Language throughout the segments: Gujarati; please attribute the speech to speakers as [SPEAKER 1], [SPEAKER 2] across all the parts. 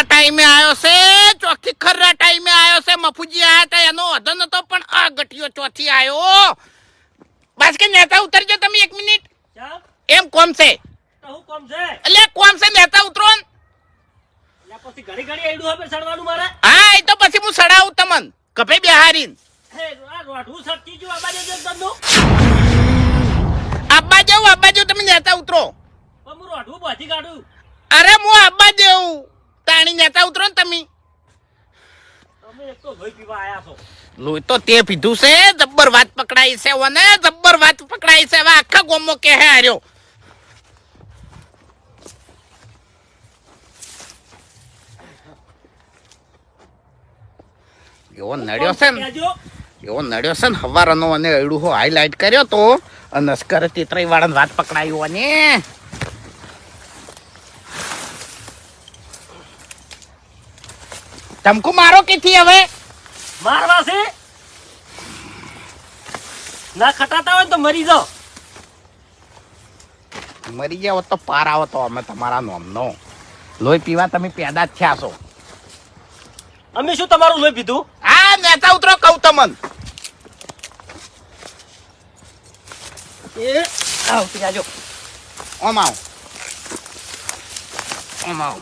[SPEAKER 1] ખરા ટાઈમે આવ્યો છે, ચોથી ખરા ટાઈમે આવ્યો છે. મફુજી આયા હતા એનો વધો નતો, પણ આ ગઠિયો ચોથી આવ્યો. બસ કે નેતા ઉતરજો તમે 1 મિનિટ. એમ કોમ છે
[SPEAKER 2] હું કોમ છે
[SPEAKER 1] એટલે કોમ છે, નેતા ઉતરો ને.
[SPEAKER 2] પછી ઘડી ઘડી એડું હવે સડવાનું મારે.
[SPEAKER 1] હા એ તો પછી હું સડાવું તમને કભે બેહારીન.
[SPEAKER 2] હે આ રોઠું સટકી જો આબાજે જો દંડો.
[SPEAKER 1] આબા જેવું તમે નેતા ઉતરો.
[SPEAKER 2] પણ હું રોઠું બાજી કાઢું.
[SPEAKER 1] અરે હું આબા જેવું તાણી નેતા ઉતરો ને તમે.
[SPEAKER 2] તમે એક તો લોહી પીવા આયા છો.
[SPEAKER 1] લોહી તો તે પીધું છે. જબ્બર વાત પકડાઈ છે ઓને, જબ્બર વાત પકડાઈ છે. હવે આખા ગોમો કે હે હાર્યો. એવો નડ્યો છે ને, એવો નડ્યો છે ને હવારનો, અને એડું હાઈલાઈટ કર્યો તો અને અસ્કર તેતરાઈ વાળાને વાત પકડાયું. અને ચમકુ મારો કેથી હવે
[SPEAKER 2] મારવા છે ના ખટાતા હોય તો મરી જાઓ.
[SPEAKER 1] મરી જાવ તો પાર આવો તો અમે તમારા નોમનો. લોહી પીવા તમે પેદા જ થયા છો.
[SPEAKER 2] અમે શું તમારું લોહી પીધું?
[SPEAKER 1] હા નેતા ઉતરો કહું તમન.
[SPEAKER 2] એ આવતી જાજો.
[SPEAKER 1] ઓમ આવ, ઓમ આવ.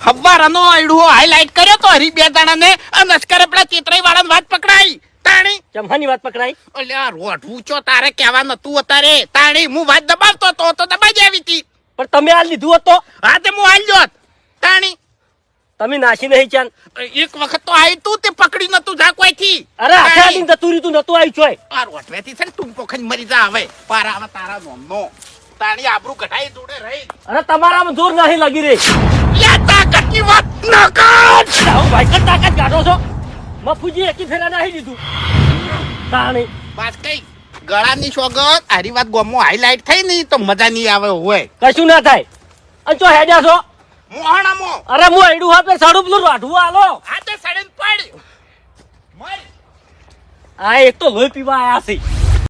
[SPEAKER 1] હવારનો એડું હાઈલાઈટ કર્યો તો હરી બે દાણાને અને અસ્કરે પેલા તેતરાઈ વાળાને વાત પકડાઈ. તાણી
[SPEAKER 2] ચમહાની વાત પકડાઈ.
[SPEAKER 1] એટલે આ રોઢું ચો તારે કહેવા નતું અત્યારે. તાણી હું વાત દબાવતો તો દબાઈ જ આવી હતી.
[SPEAKER 2] પણ તમે આ લીધું હતો.
[SPEAKER 1] હા તે હું હાલ જોત. તાણી
[SPEAKER 2] તમે નાસી નહીં ચાન.
[SPEAKER 1] એક વખત તો આવી તું તે પકડી નતું ઝાકવાઈથી.
[SPEAKER 2] અરે આખા દિન જતું રીતું નતું આવી ચોય.
[SPEAKER 1] આ રોટવેથી છે ને ટૂંપો ખાઈને મરી જા હવે. પારા હવે તારા નોમનો. તાણી આબરૂ કઢાઈ જોડે રહી.
[SPEAKER 2] અરે તમારામાં જોર નહીં લાગી રહી.
[SPEAKER 1] યા તાકાતની વાત ન કર.
[SPEAKER 2] હું ભાઈ કર તાકાત કાઢો છો. મફુજી એકી ફેરા નહીં દીધું. તાણી
[SPEAKER 1] બસ કઈ ગળાની સોગત આરી વાત ગોમો હાઈલાઈટ થઈ ની તો મજા નહીં આવે હોય.
[SPEAKER 2] કશું ના થાય. અને ચો હેડ્યા છો
[SPEAKER 1] મોહણામો.
[SPEAKER 2] અરે હું એડું આપે સાડું પેલું રાઠવું આલો.
[SPEAKER 1] આ તે સડન પડ મર.
[SPEAKER 2] આ એક તો લોહી પીવા આયા છે.